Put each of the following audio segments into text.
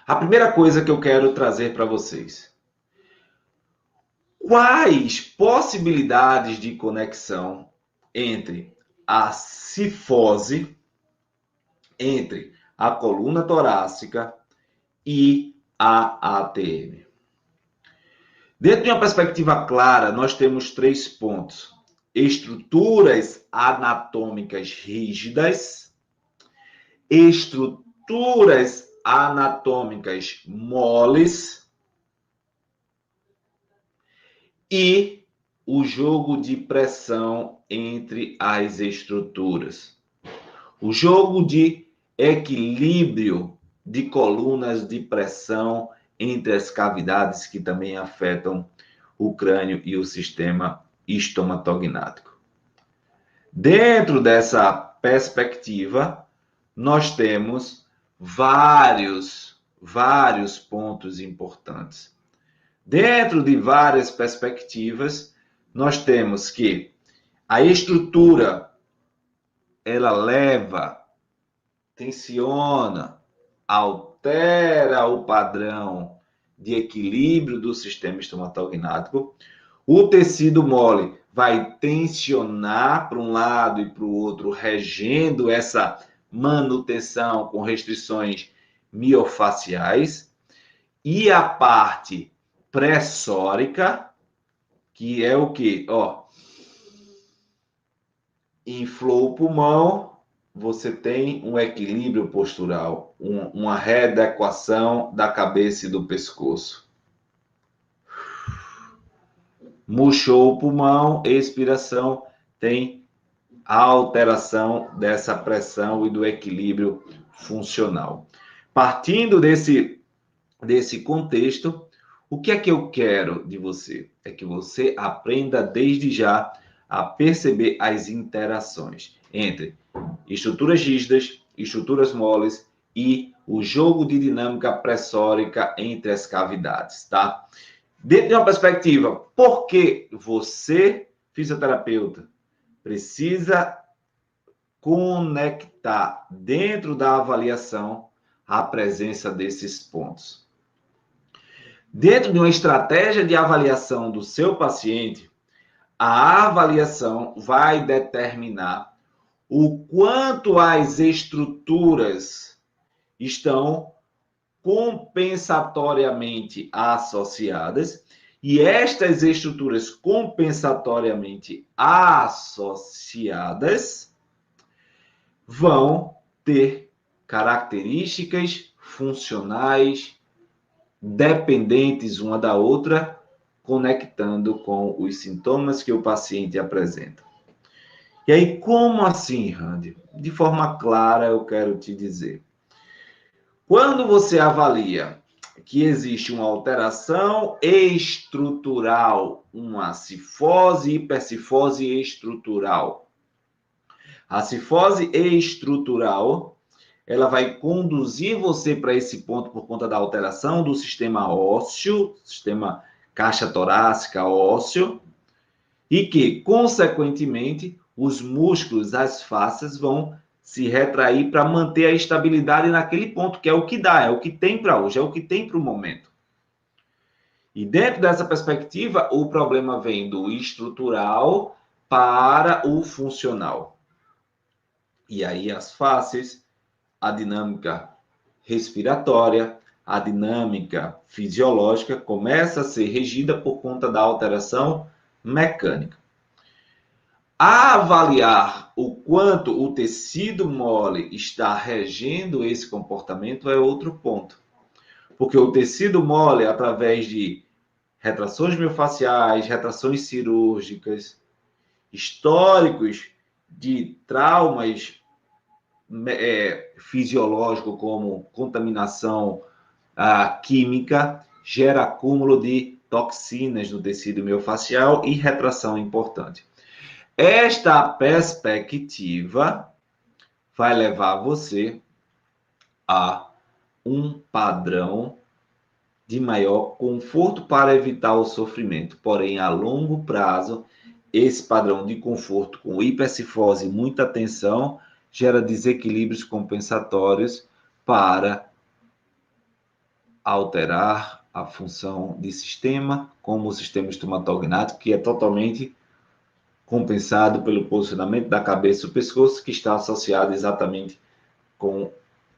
A primeira coisa que eu quero trazer para vocês. Quais possibilidades de conexão entre a cifose, entre a coluna torácica e a ATM? Dentro de uma perspectiva clara, nós temos 3 pontos: estruturas anatômicas rígidas, estruturas anatômicas moles e o jogo de pressão entre as estruturas. O jogo de equilíbrio de colunas de pressão entre as cavidades que também afetam o crânio e o sistema estomatognático. Dentro dessa perspectiva, nós temos vários pontos importantes. Dentro de várias perspectivas, nós temos que a estrutura, ela leva, tensiona, altera o padrão de equilíbrio do sistema estomatognático. O tecido mole vai tensionar para um lado e para o outro, regendo essa manutenção com restrições miofaciais. E a parte pressórica, que é o quê? Inflou o pulmão, você tem um equilíbrio postural, uma readequação da cabeça e do pescoço. Murchou o pulmão, expiração, tem a alteração dessa pressão e do equilíbrio funcional. Partindo desse contexto, o que é que eu quero de você? É que você aprenda desde já a perceber as interações entre estruturas rígidas, estruturas moles e o jogo de dinâmica pressórica entre as cavidades, tá? Dentro de uma perspectiva, por que você, fisioterapeuta, precisa conectar dentro da avaliação a presença desses pontos? Dentro de uma estratégia de avaliação do seu paciente, a avaliação vai determinar o quanto as estruturas estão compensatoriamente associadas, e estas estruturas compensatoriamente associadas vão ter características funcionais dependentes uma da outra, conectando com os sintomas que o paciente apresenta. E aí, como assim, Randy? De forma clara, eu quero te dizer. Quando você avalia que existe uma alteração estrutural, uma cifose, hipercifose estrutural. A cifose estrutural, ela vai conduzir você para esse ponto por conta da alteração do sistema ósseo, sistema caixa torácica ósseo, e que, consequentemente, os músculos, as fáscias vão se retrair para manter a estabilidade naquele ponto, que é o que dá, é o que tem para hoje, é o que tem para o momento. E dentro dessa perspectiva, o problema vem do estrutural para o funcional. E aí as fáscias, a dinâmica respiratória, a dinâmica fisiológica começa a ser regida por conta da alteração mecânica. A avaliar o quanto o tecido mole está regendo esse comportamento é outro ponto. Porque o tecido mole, através de retrações miofaciais, retrações cirúrgicas, históricos de traumas fisiológicos como contaminação química, gera acúmulo de toxinas no tecido miofacial e retração importante. Esta perspectiva vai levar você a um padrão de maior conforto para evitar o sofrimento. Porém, a longo prazo, esse padrão de conforto com hipercifose e muita tensão gera desequilíbrios compensatórios para alterar a função de sistema, como o sistema estomatognático, que é totalmente compensado pelo posicionamento da cabeça e do pescoço, que está associado exatamente com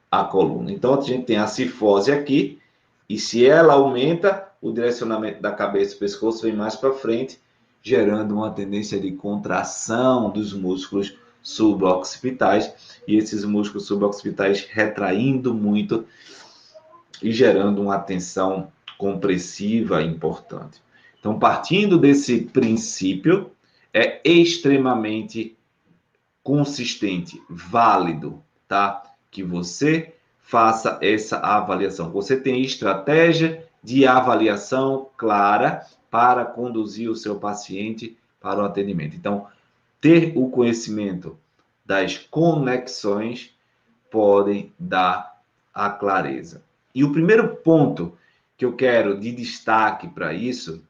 a coluna. Então, a gente tem a cifose aqui, e se ela aumenta, o direcionamento da cabeça e do pescoço vem mais para frente, gerando uma tendência de contração dos músculos suboccipitais, e esses músculos suboccipitais retraindo muito e gerando uma tensão compressiva importante. Então, partindo desse princípio, é extremamente consistente, válido, tá? Que você faça essa avaliação. Você tem estratégia de avaliação clara para conduzir o seu paciente para o atendimento. Então, ter o conhecimento das conexões podem dar a clareza. E o primeiro ponto que eu quero de destaque para isso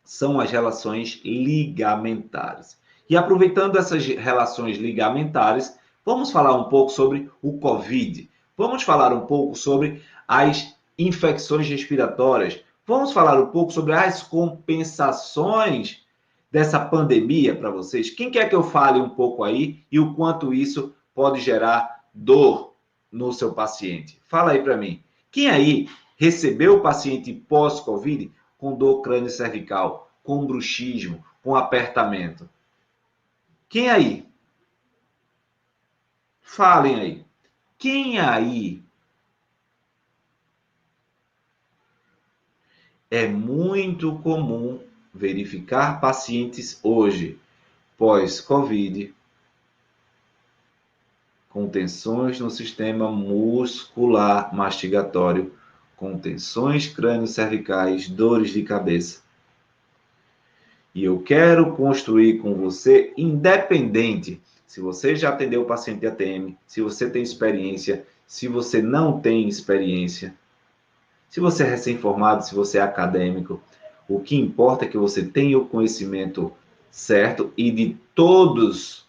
são as relações ligamentares. E aproveitando essas relações ligamentares, vamos falar um pouco sobre o COVID. Vamos falar um pouco sobre as infecções respiratórias. Vamos falar um pouco sobre as compensações dessa pandemia para vocês. Quem quer que eu fale um pouco aí e o quanto isso pode gerar dor no seu paciente? Fala aí para mim. Quem aí recebeu o paciente pós-COVID com dor crânio-cervical, com bruxismo, com apertamento? Quem aí? Falem aí. Quem aí? É muito comum verificar pacientes hoje, pós-Covid, com tensões no sistema muscular mastigatório, com tensões crânio-cervicais, dores de cabeça. E eu quero construir com você, independente se você já atendeu o paciente de ATM, se você tem experiência, se você não tem experiência, se você é recém-formado, se você é acadêmico, o que importa é que você tenha o conhecimento certo, e de todos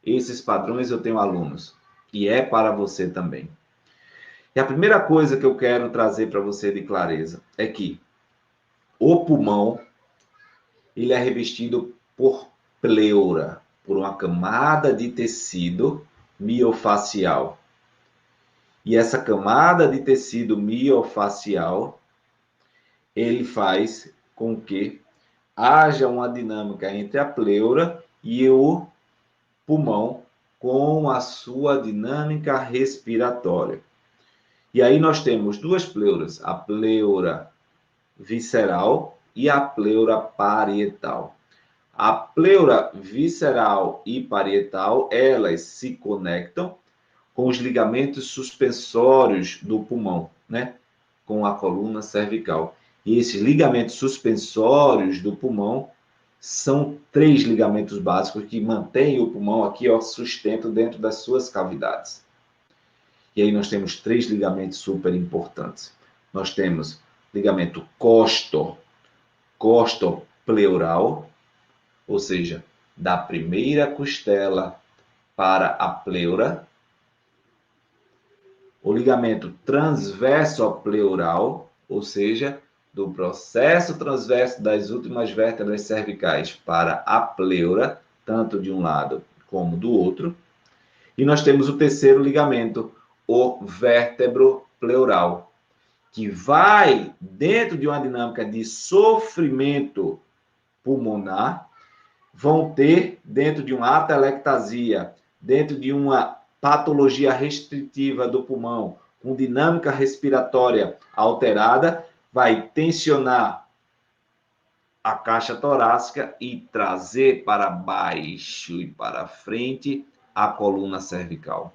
esses padrões eu tenho alunos, e é para você também. E a primeira coisa que eu quero trazer para você de clareza é que o pulmão ele é revestido por pleura, por uma camada de tecido miofacial. E essa camada de tecido miofacial, ele faz com que haja uma dinâmica entre a pleura e o pulmão com a sua dinâmica respiratória. E aí nós temos duas pleuras, a pleura visceral e a pleura parietal. A pleura visceral e parietal, elas se conectam com os ligamentos suspensórios do pulmão, né? Com a coluna cervical. E esses ligamentos suspensórios do pulmão são 3 ligamentos básicos que mantêm o pulmão aqui, ó, sustento dentro das suas cavidades. E aí nós temos 3 ligamentos super importantes. Nós temos ligamento costopleural, ou seja, da primeira costela para a pleura. O ligamento transversopleural, ou seja, do processo transverso das últimas vértebras cervicais para a pleura, tanto de um lado como do outro. E nós temos o terceiro ligamento, o vértebropleural, que vai dentro de uma dinâmica de sofrimento pulmonar, vão ter dentro de uma atelectasia, dentro de uma patologia restritiva do pulmão, com dinâmica respiratória alterada, vai tensionar a caixa torácica e trazer para baixo e para frente a coluna cervical.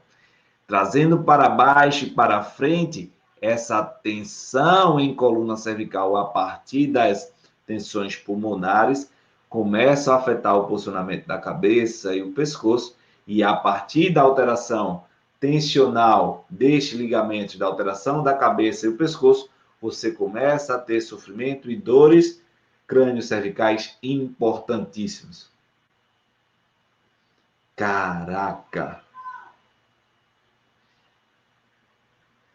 Trazendo para baixo e para frente essa tensão em coluna cervical a partir das tensões pulmonares, começa a afetar o posicionamento da cabeça e o pescoço, e a partir da alteração tensional destes ligamentos, da alteração da cabeça e o pescoço, você começa a ter sofrimento e dores crânio-cervicais importantíssimos. Caraca!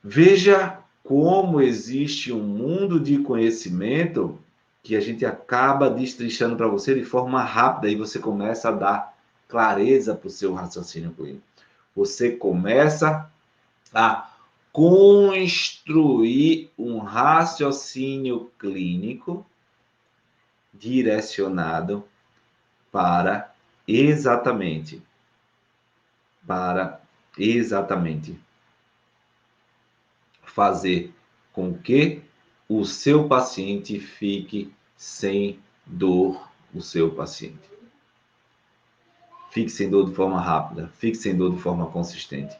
Veja como existe um mundo de conhecimento que a gente acaba destrinchando para você de forma rápida e você começa a dar clareza para o seu raciocínio clínico. Você começa a construir um raciocínio clínico direcionado para exatamente fazer com que o seu paciente fique sem dor, o seu paciente. Fique sem dor de forma rápida, fique sem dor de forma consistente.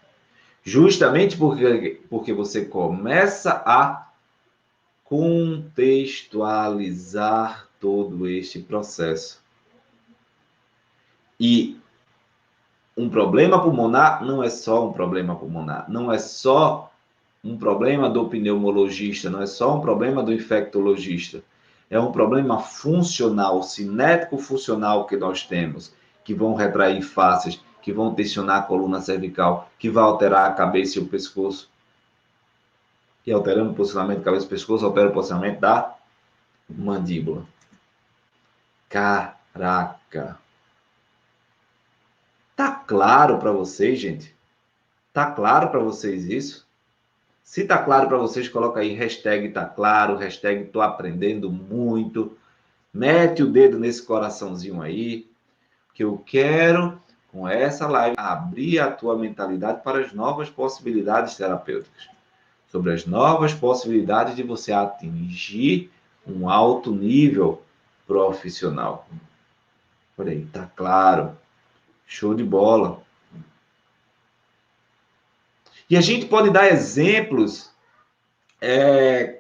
Justamente porque você começa a contextualizar todo este processo. E um problema pulmonar não é só um problema pulmonar, não é só um problema do pneumologista, não é só um problema do infectologista. É um problema funcional, cinético-funcional que nós temos, que vão retrair fáscias, que vão tensionar a coluna cervical, que vai alterar a cabeça e o pescoço. E alterando o posicionamento da cabeça e pescoço, altera o posicionamento da mandíbula. Caraca! Tá claro para vocês, gente? Tá claro para vocês isso? Se tá claro para vocês, coloca aí hashtag tá claro, hashtag tô aprendendo muito. Mete o dedo nesse coraçãozinho aí, que eu quero, com essa live, abrir a tua mentalidade para as novas possibilidades terapêuticas. Sobre as novas possibilidades de você atingir um alto nível profissional. Olha aí, tá claro. Show de bola. E a gente pode dar exemplos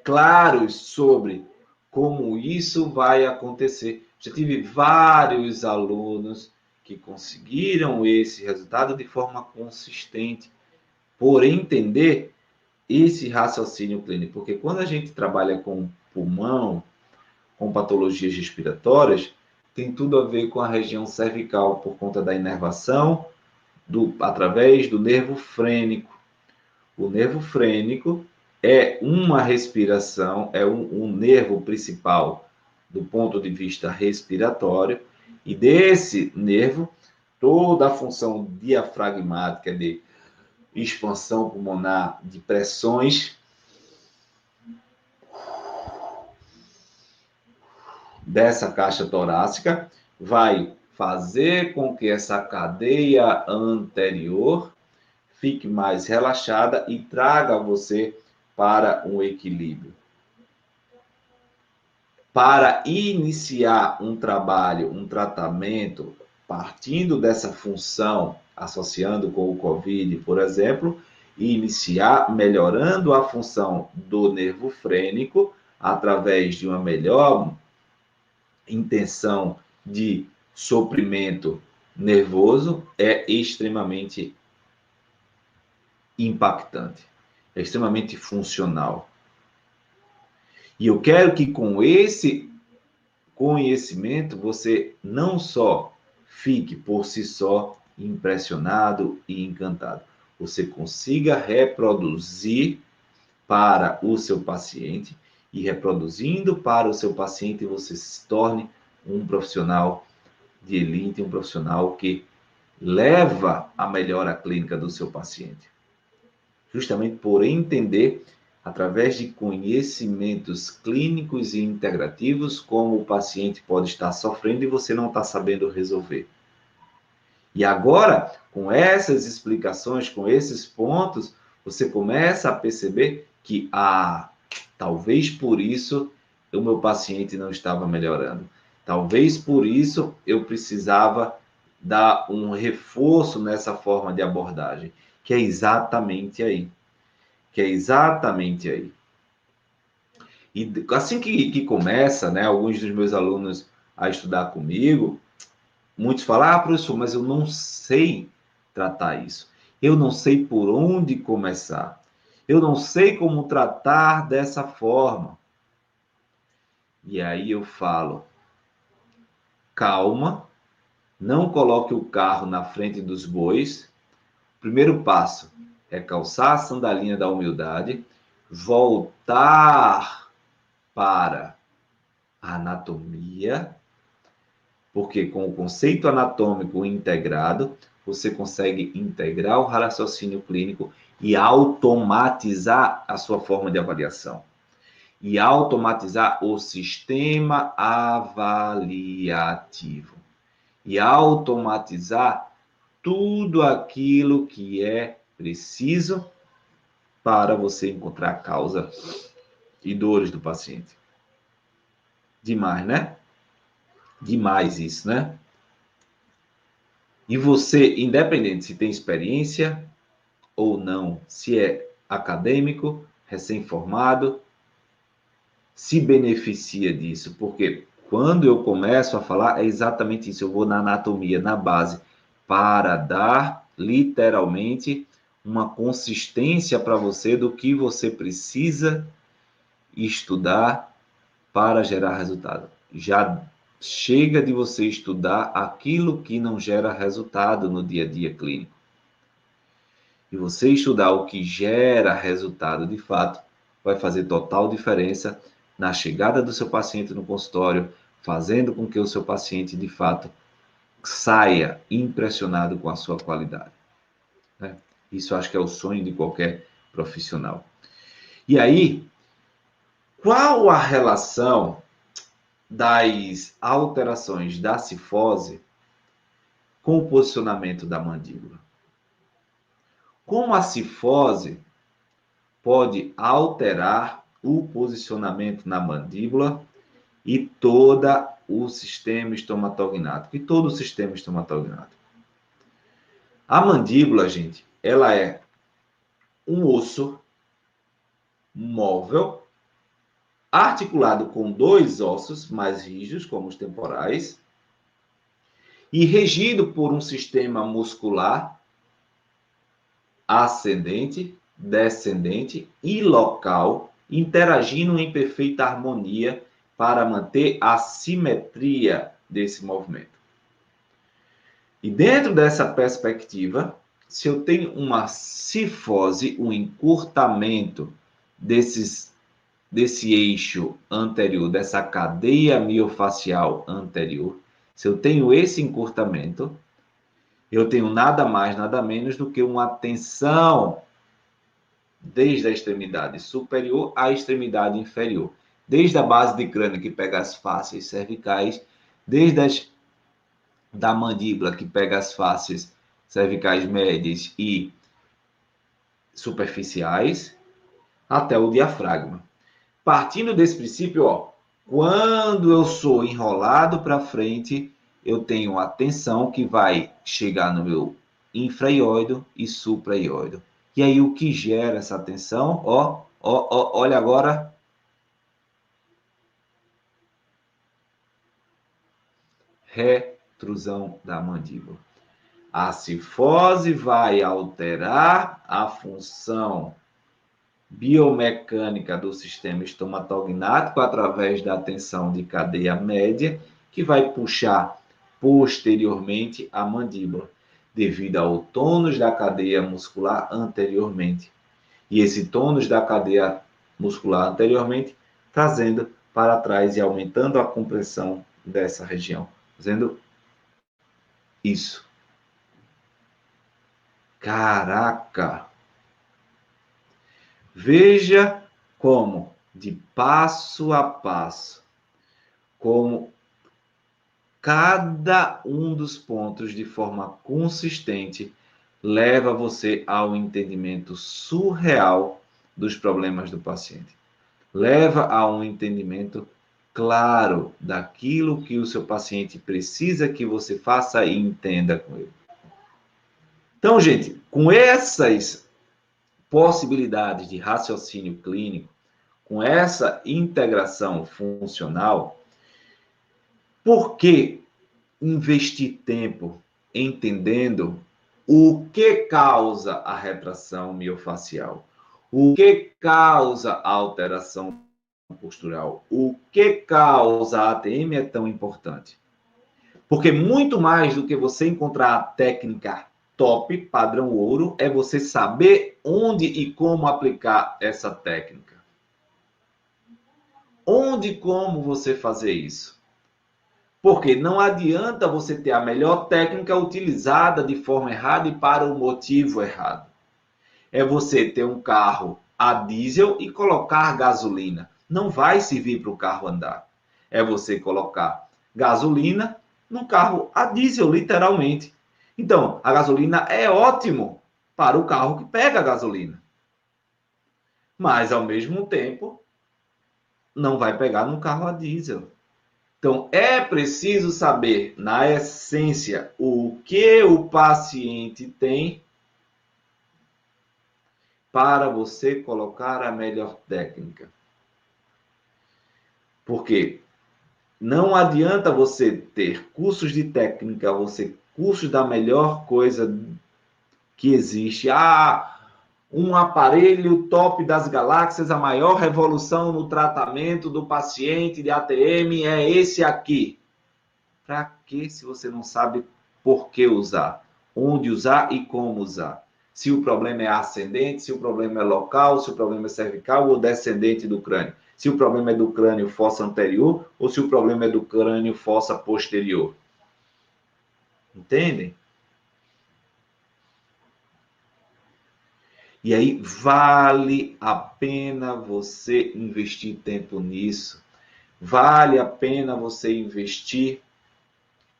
claros sobre como isso vai acontecer. Já tive vários alunos que conseguiram esse resultado de forma consistente, por entender esse raciocínio clínico. Porque quando a gente trabalha com pulmão, com patologias respiratórias, tem tudo a ver com a região cervical, por conta da inervação através do nervo frênico. O nervo frênico é uma respiração, é um nervo principal do ponto de vista respiratório, e desse nervo, toda a função diafragmática de expansão pulmonar, de pressões dessa caixa torácica, vai fazer com que essa cadeia anterior fique mais relaxada e traga você para um equilíbrio. Para iniciar um trabalho, um tratamento, partindo dessa função, associando com o COVID, por exemplo, e iniciar melhorando a função do nervo frênico através de uma melhor intenção de suprimento nervoso, é extremamente impactante, é extremamente funcional. E eu quero que com esse conhecimento você não só fique por si só impressionado e encantado, você consiga reproduzir para o seu paciente, e reproduzindo para o seu paciente você se torne um profissional de elite, um profissional que leva a melhora clínica do seu paciente. Justamente por entender, através de conhecimentos clínicos e integrativos, como o paciente pode estar sofrendo e você não está sabendo resolver. E agora, com essas explicações, com esses pontos, você começa a perceber que, talvez por isso o meu paciente não estava melhorando. Talvez por isso eu precisava dar um reforço nessa forma de abordagem, que é exatamente aí. E assim que começa, né, alguns dos meus alunos a estudar comigo, muitos falam, professor, mas eu não sei tratar isso. Eu não sei por onde começar. Eu não sei como tratar dessa forma. E aí eu falo, calma, não coloque o carro na frente dos bois. Primeiro passo é calçar a sandalinha da humildade. voltar para a anatomia, porque com o conceito anatômico integrado, você consegue integrar o raciocínio clínico e automatizar a sua forma de avaliação. E automatizar o sistema avaliativo. E automatizar tudo aquilo que é preciso para você encontrar a causa e dores do paciente. Demais, né? Demais isso, né? E você, independente se tem experiência ou não, se é acadêmico, recém-formado, se beneficia disso, porque quando eu começo a falar, é exatamente isso, eu vou na anatomia, na base, para dar, literalmente, uma consistência para você do que você precisa estudar para gerar resultado. Já chega de você estudar aquilo que não gera resultado no dia a dia clínico. E você estudar o que gera resultado de fato, vai fazer total diferença na chegada do seu paciente no consultório, fazendo com que o seu paciente de fato saia impressionado com a sua qualidade. Né? Isso acho que é o sonho de qualquer profissional. E aí, qual a relação das alterações da cifose com o posicionamento da mandíbula? Como a cifose pode alterar o posicionamento na mandíbula e todo o sistema estomatognático. A mandíbula, gente, ela é um osso móvel, articulado com dois ossos mais rígidos, como os temporais, e regido por um sistema muscular ascendente, descendente e local, interagindo em perfeita harmonia para manter a simetria desse movimento. E dentro dessa perspectiva, se eu tenho uma cifose, um encurtamento desse eixo anterior, dessa cadeia miofacial anterior, se eu tenho esse encurtamento, eu tenho nada mais, nada menos do que uma tensão desde a extremidade superior à extremidade inferior. Desde a base de crânio, que pega as fáscias cervicais, desde da mandíbula, que pega as fáscias cervicais médias e superficiais, até o diafragma. Partindo desse princípio, ó, quando eu sou enrolado para frente, eu tenho a tensão que vai chegar no meu infraioido e supraioido. E aí o que gera essa tensão? Olha agora. Retrusão da mandíbula. A cifose vai alterar a função biomecânica do sistema estomatognático através da tensão de cadeia média, que vai puxar posteriormente a mandíbula, devido ao tônus da cadeia muscular anteriormente. E esse tônus da cadeia muscular anteriormente trazendo para trás e aumentando a compressão dessa região, fazendo isso. Caraca! Veja como, de passo a passo, como cada um dos pontos, de forma consistente, leva você ao entendimento surreal dos problemas do paciente. Leva a um entendimento claro daquilo que o seu paciente precisa que você faça e entenda com ele. Então, gente, com essas possibilidades de raciocínio clínico, com essa integração funcional, por que investir tempo entendendo o que causa a retração miofacial? O que causa a alteração postural? O que causa a ATM é tão importante? Porque muito mais do que você encontrar a técnica top, padrão ouro, é você saber onde e como aplicar essa técnica. Onde e como você fazer isso? Porque não adianta você ter a melhor técnica utilizada de forma errada e para o motivo errado. É você ter um carro a diesel e colocar gasolina. Não vai servir para o carro andar. É você colocar gasolina num carro a diesel, literalmente. Então, a gasolina é ótimo para o carro que pega a gasolina. Mas, ao mesmo tempo, não vai pegar num carro a diesel. Então, é preciso saber, na essência, o que o paciente tem para você colocar a melhor técnica. Porque não adianta você ter cursos de técnica, você cursos da melhor coisa que existe. Um aparelho top das galáxias, a maior revolução no tratamento do paciente de ATM é esse aqui. Para que se você não sabe por que usar, onde usar e como usar? Se o problema é ascendente, se o problema é local, se o problema é cervical ou descendente do crânio. Se o problema é do crânio fossa anterior ou se o problema é do crânio fossa posterior. Entendem? E aí vale a pena você investir tempo nisso. Vale a pena você investir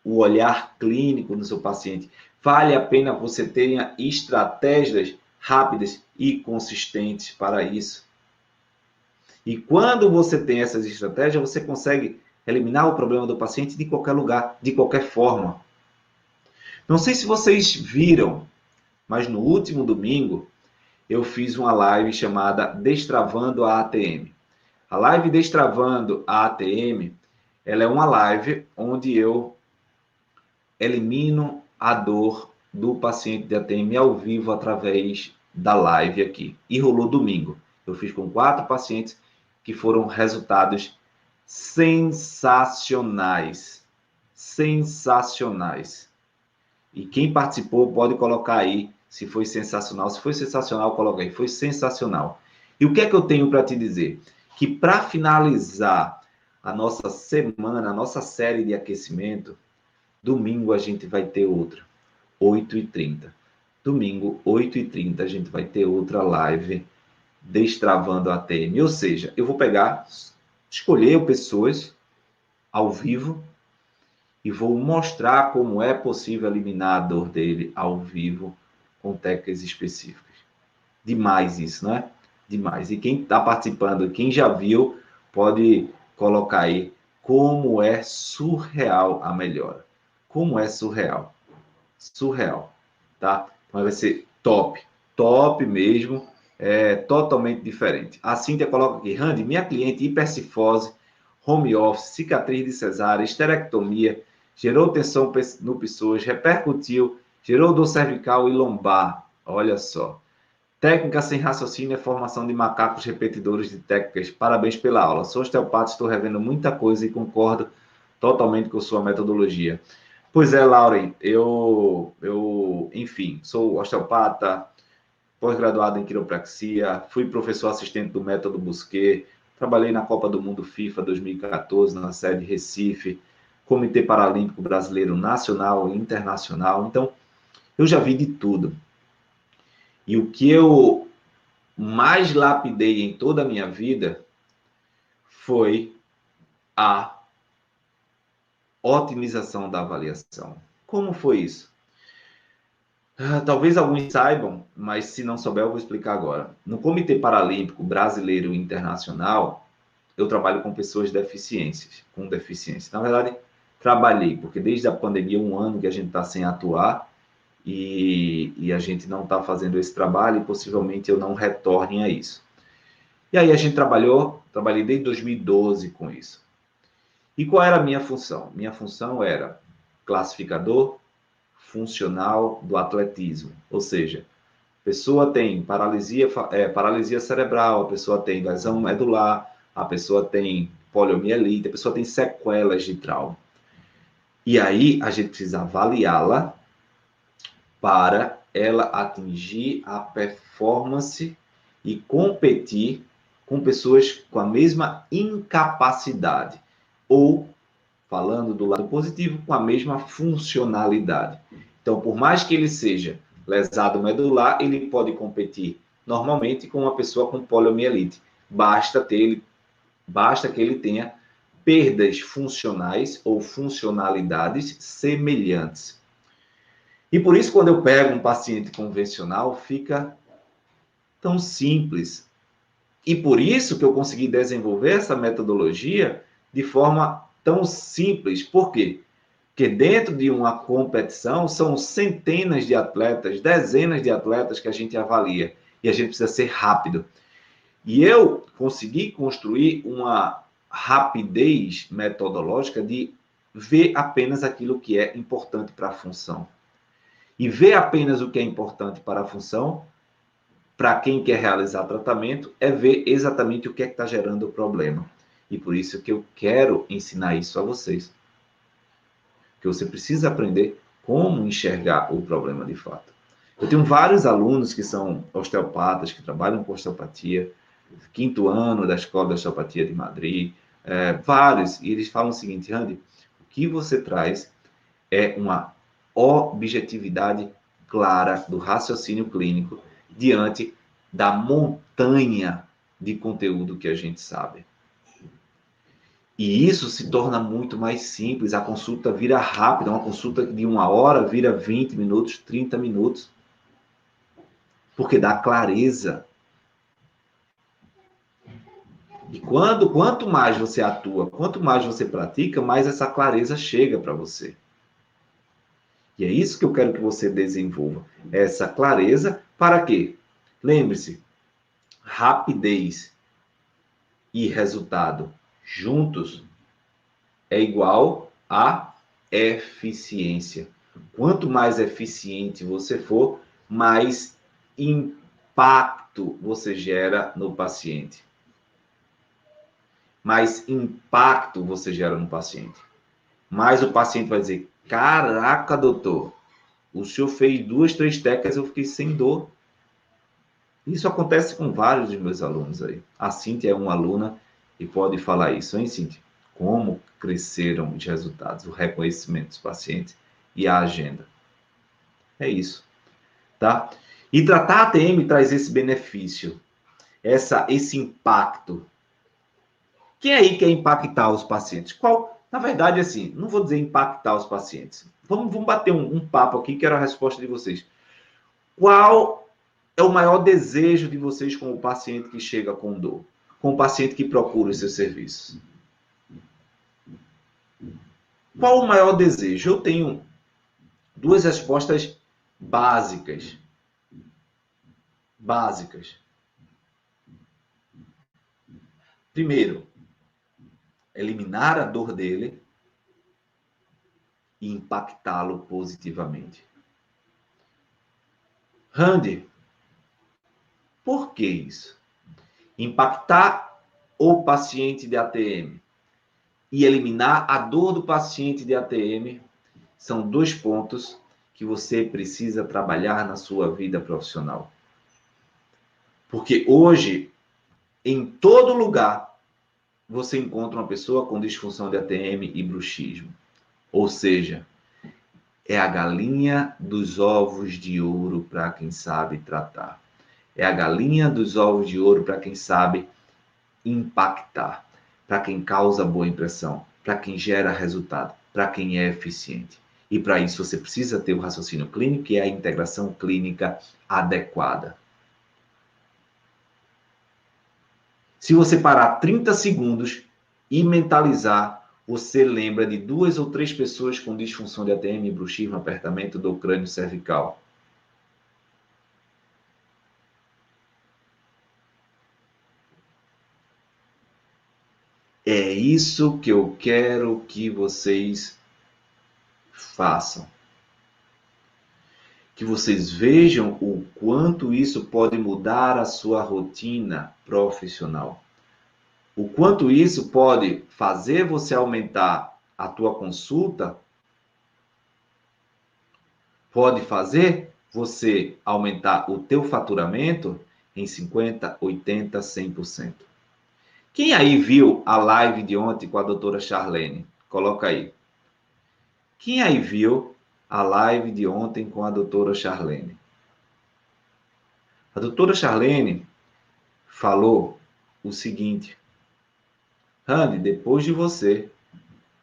o olhar clínico no seu paciente. Vale a pena você ter estratégias rápidas e consistentes para isso. E quando você tem essas estratégias, você consegue eliminar o problema do paciente de qualquer lugar, de qualquer forma. Não sei se vocês viram, mas no último domingo eu fiz uma live chamada Destravando a ATM. A live Destravando a ATM, ela é uma live onde eu elimino a dor do paciente de ATM ao vivo através da live aqui. E rolou domingo. Eu fiz com 4 pacientes que foram resultados sensacionais. Sensacionais. E quem participou pode colocar aí se foi sensacional. Se foi sensacional, coloca aí. Foi sensacional. E o que é que eu tenho para te dizer? Que para finalizar a nossa semana, a nossa série de aquecimento, domingo a gente vai ter outra, 8h30. Domingo, 8h30, a gente vai ter outra live Destravando a ATM. Ou seja, eu vou pegar, escolher pessoas ao vivo e vou mostrar como é possível eliminar a dor dele ao vivo com técnicas específicas. Demais isso, não é? Demais. E quem está participando, quem já viu, pode colocar aí como é surreal a melhora. Como é surreal. Surreal, tá? Mas vai ser top. Top mesmo. É totalmente diferente. A Cíntia coloca aqui, Randy, minha cliente hipercifose, home office, cicatriz de cesárea, esterectomia, gerou tensão no psoas, repercutiu, gerou dor cervical e lombar. Olha só. Técnica sem raciocínio é formação de macacos repetidores de técnicas. Parabéns pela aula. Sou osteopata, estou revendo muita coisa e concordo totalmente com sua metodologia. Pois é, Lauren, enfim, sou osteopata, pós-graduado em quiropraxia, fui professor assistente do método Busquet, trabalhei na Copa do Mundo FIFA 2014, na sede Recife, Comitê Paralímpico Brasileiro Nacional e Internacional. Então, eu já vi de tudo. E o que eu mais lapidei em toda a minha vida foi a otimização da avaliação. Como foi isso? Talvez alguns saibam, mas se não souber, eu vou explicar agora. No Comitê Paralímpico Brasileiro e Internacional, eu trabalho com pessoas com deficiência. Na verdade, trabalhei, porque desde a pandemia, 1 ano que a gente está sem atuar e a gente não está fazendo esse trabalho e possivelmente eu não retorne a isso. E aí a gente trabalhei desde 2012 com isso. E qual era a minha função? Minha função era classificador funcional do atletismo, ou seja, a pessoa tem paralisia cerebral, a pessoa tem lesão medular, a pessoa tem poliomielite, a pessoa tem sequelas de trauma. E aí a gente precisa avaliá-la para ela atingir a performance e competir com pessoas com a mesma incapacidade, ou, falando do lado positivo, com a mesma funcionalidade. Então, por mais que ele seja lesado medular, ele pode competir normalmente com uma pessoa com poliomielite. Basta que ele tenha perdas funcionais ou funcionalidades semelhantes. E por isso, quando eu pego um paciente convencional, fica tão simples. E por isso que eu consegui desenvolver essa metodologia de forma tão simples. Por quê? Porque dentro de uma competição são centenas de atletas, dezenas de atletas que a gente avalia. E a gente precisa ser rápido. E eu consegui construir uma rapidez metodológica de ver apenas aquilo que é importante para a função. E ver apenas o que é importante para a função, para quem quer realizar tratamento, é ver exatamente o que é que está gerando o problema. E por isso que eu quero ensinar isso a vocês. Que você precisa aprender como enxergar o problema de fato. Eu tenho vários alunos que são osteopatas, que trabalham com osteopatia, 5º ano da Escola de Osteopatia de Madrid, vários, e eles falam o seguinte: Randy, o que você traz é uma objetividade clara do raciocínio clínico diante da montanha de conteúdo que a gente sabe. E isso se torna muito mais simples, a consulta vira rápida, uma consulta de 1 hora vira 20 minutos, 30 minutos, porque dá clareza. E quanto mais você atua, quanto mais você pratica, mais essa clareza chega para você. E é isso que eu quero que você desenvolva. Essa clareza para quê? Lembre-se, rapidez e resultado juntos é igual a eficiência. Quanto mais eficiente você for, mais impacto você gera no paciente. Mais impacto você gera no paciente. Mais o paciente vai dizer: caraca, doutor, o senhor fez 2, 3 técnicas, eu fiquei sem dor. Isso acontece com vários dos meus alunos aí. A Cíntia é uma aluna e pode falar isso, hein, Cíntia? Como cresceram os resultados, o reconhecimento dos pacientes e a agenda. É isso, tá? E tratar a ATM traz esse benefício, esse impacto. Quem aí quer impactar os pacientes? Na verdade, assim, não vou dizer impactar os pacientes. Vamos bater um papo aqui, quero a resposta de vocês. Qual é o maior desejo de vocês com o paciente que chega com dor? Com o paciente que procura os seus serviços? Qual o maior desejo? Eu tenho 2 respostas básicas. Primeiro, eliminar a dor dele e impactá-lo positivamente. Randy, por que isso? Impactar o paciente de ATM e eliminar a dor do paciente de ATM são 2 pontos que você precisa trabalhar na sua vida profissional. Porque hoje, em todo lugar, você encontra uma pessoa com disfunção de ATM e bruxismo. Ou seja, é a galinha dos ovos de ouro para quem sabe tratar. É a galinha dos ovos de ouro para quem sabe impactar, para quem causa boa impressão, para quem gera resultado, para quem é eficiente. E para isso você precisa ter o raciocínio clínico e a integração clínica adequada. Se você parar 30 segundos e mentalizar, você lembra de 2 ou 3 pessoas com disfunção de ATM, bruxismo, apertamento do crânio cervical. É isso que eu quero que vocês façam. Que vocês vejam o quanto isso pode mudar a sua rotina profissional. O quanto isso pode fazer você aumentar a tua consulta pode fazer você aumentar o teu faturamento em 50%, 80%, 100%. Quem aí viu a live de ontem com a doutora Charlene? Coloca aí. Quem aí viu a live de ontem com a doutora Charlene? A doutora Charlene falou o seguinte: Randy, depois de você,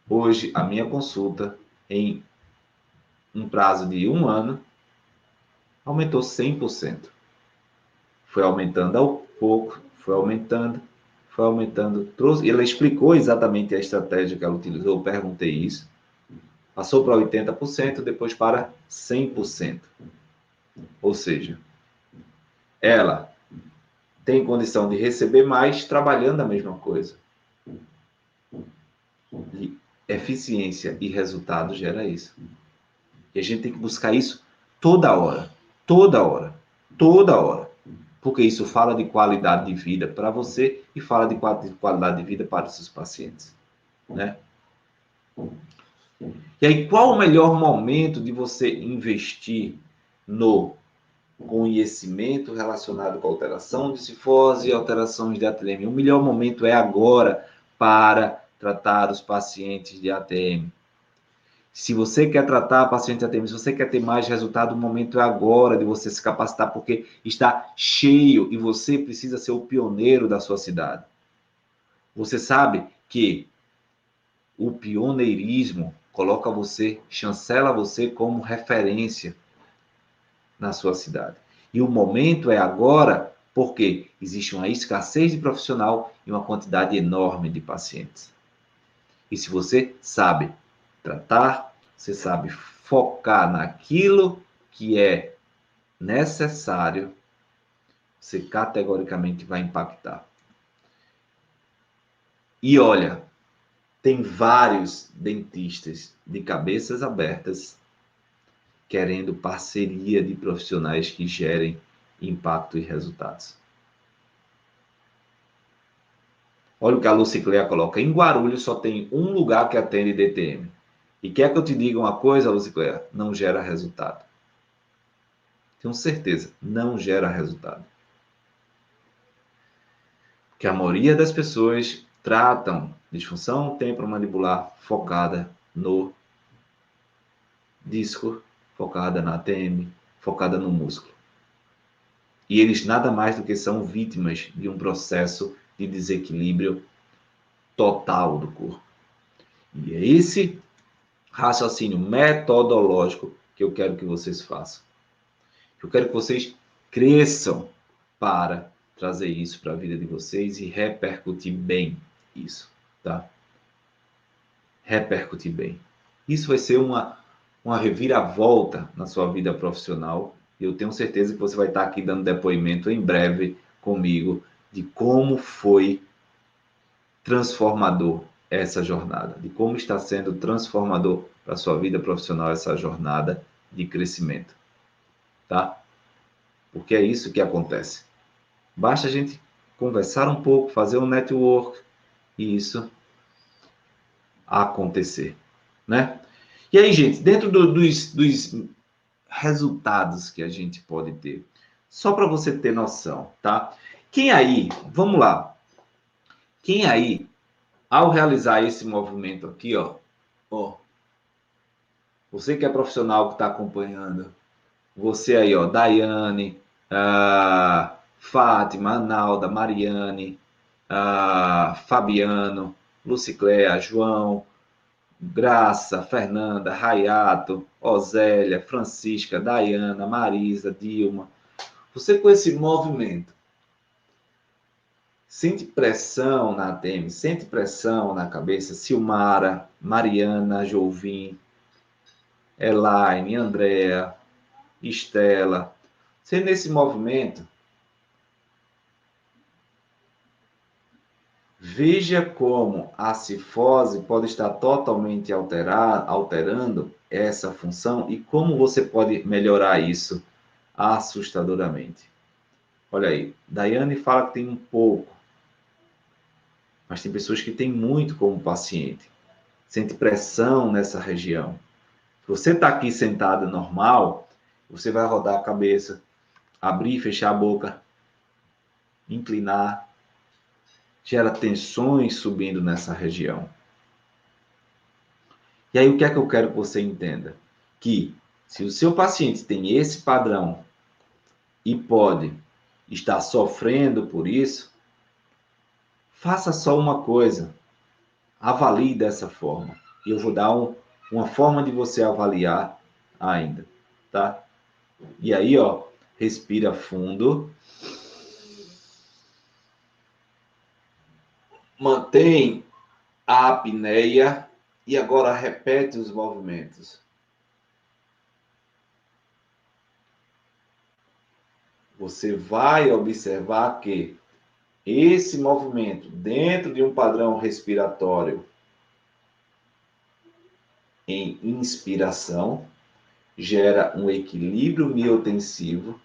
hoje a minha consulta, em um prazo de 1 ano, aumentou 100%. Foi aumentando ao pouco, foi aumentando. Trouxe, ela explicou exatamente a estratégia que ela utilizou, eu perguntei isso. Passou para 80%, depois para 100%. Ou seja, ela tem condição de receber mais trabalhando a mesma coisa. E eficiência e resultado gera isso. E a gente tem que buscar isso toda hora, toda hora, toda hora. Porque isso fala de qualidade de vida para você e fala de qualidade de vida para os seus pacientes, né? E aí, qual o melhor momento de você investir no conhecimento relacionado com alteração de cifose e alterações de ATM? O melhor momento é agora para tratar os pacientes de ATM. Se você quer tratar paciente ATM, se você quer ter mais resultado, o momento é agora de você se capacitar, porque está cheio e você precisa ser o pioneiro da sua cidade. Você sabe que o pioneirismo coloca você, chancela você como referência na sua cidade. E o momento é agora, porque existe uma escassez de profissional e uma quantidade enorme de pacientes. E se você sabe tratar, você sabe focar naquilo que é necessário, você categoricamente vai impactar. E olha, tem vários dentistas de cabeças abertas querendo parceria de profissionais que gerem impacto e resultados. Olha o que a Lucicleia coloca. Em Guarulhos só tem um lugar que atende DTM. E quer que eu te diga uma coisa, Lucicleia? Não gera resultado. Tenho certeza, não gera resultado. Porque a maioria das pessoas tratam disfunção temporomandibular focada no disco, focada na ATM, focada no músculo. E eles nada mais do que são vítimas de um processo de desequilíbrio total do corpo. E é esse raciocínio metodológico que eu quero que vocês façam. Eu quero que vocês cresçam para trazer isso para a vida de vocês e repercutir bem isso, tá? Repercutir bem. Isso vai ser uma reviravolta na sua vida profissional. E eu tenho certeza que você vai estar aqui dando depoimento em breve comigo de como foi transformador essa jornada, de como está sendo transformador para a sua vida profissional essa jornada de crescimento, tá? Porque é isso que acontece. Basta a gente conversar um pouco, fazer um network e isso acontecer, né? E aí, gente, dentro dos resultados que a gente pode ter, só para você ter noção, tá? Quem aí, vamos lá, quem aí, ao realizar esse movimento aqui, ó, você que é profissional que está acompanhando, você aí, ó, Daiane, Fátima, Analda, Mariane, Fabiano, Lucicléa, João, Graça, Fernanda, Rayato, Osélia, Francisca, Dayana, Marisa, Dilma. Você com esse movimento, sente pressão na ATM, sente pressão na cabeça, Silmara, Mariana, Jovim, Elaine, Andréa, Estela. Você nesse movimento, veja como a cifose pode estar totalmente alterando essa função e como você pode melhorar isso assustadoramente. Olha aí, Daiane fala que tem um pouco, mas tem pessoas que têm muito como paciente. Sente pressão nessa região. Você está aqui sentado normal, você vai rodar a cabeça, abrir e fechar a boca, inclinar, gera tensões subindo nessa região. E aí o que é que eu quero que você entenda? Que se o seu paciente tem esse padrão e pode estar sofrendo por isso, faça só uma coisa, avalie dessa forma. E eu vou dar uma forma de você avaliar ainda, tá? E aí, ó, respira fundo. Mantém a apneia e agora repete os movimentos. Você vai observar que esse movimento, dentro de um padrão respiratório em inspiração, gera um equilíbrio miotensivo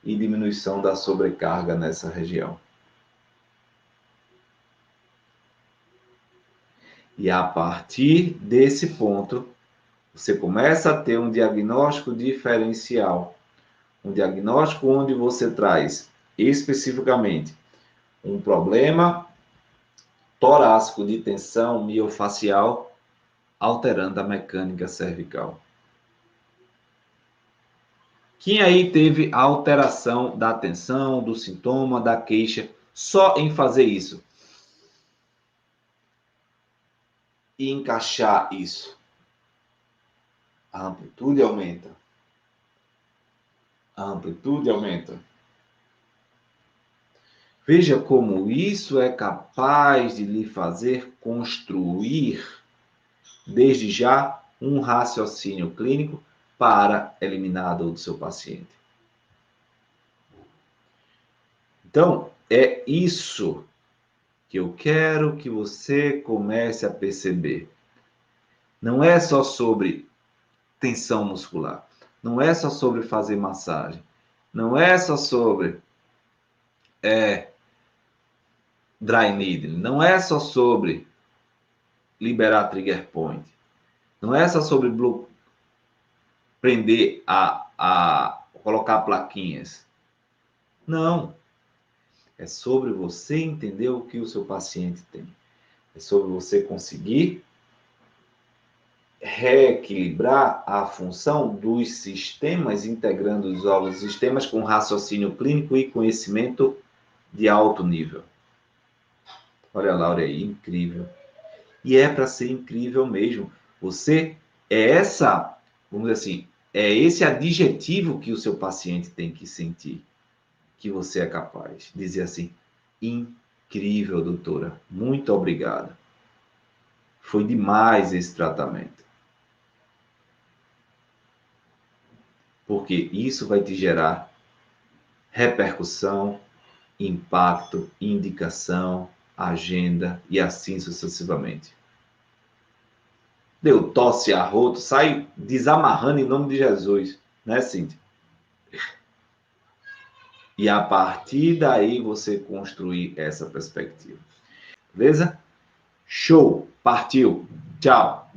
e diminuição da sobrecarga nessa região. E a partir desse ponto, você começa a ter um diagnóstico diferencial. Um diagnóstico onde você traz especificamente um problema torácico de tensão miofacial alterando a mecânica cervical. Quem aí teve a alteração da tensão, do sintoma, da queixa, só em fazer isso? E encaixar isso. A amplitude aumenta. A amplitude aumenta. Veja como isso é capaz de lhe fazer construir, desde já, um raciocínio clínico para eliminar a dor do seu paciente. Então, é isso que eu quero que você comece a perceber. Não é só sobre tensão muscular. Não é só sobre fazer massagem. Não é só sobre dry needling. Não é só sobre liberar trigger point. Não é só sobre prender a colocar plaquinhas. Não. É sobre você entender o que o seu paciente tem. É sobre você conseguir reequilibrar a função dos sistemas, integrando os novos sistemas com raciocínio clínico e conhecimento de alto nível. Olha a Laura aí, incrível. E é para ser incrível mesmo. Você é essa, vamos dizer assim, é esse adjetivo que o seu paciente tem que sentir, que você é capaz. Dizer assim, incrível, doutora. Muito obrigada. Foi demais esse tratamento. Porque isso vai te gerar repercussão, impacto, indicação, agenda e assim sucessivamente. Deu tosse, arroto, sai desamarrando em nome de Jesus, né, Cíntia? E a partir daí você construir essa perspectiva. Beleza? Show! Partiu! Tchau!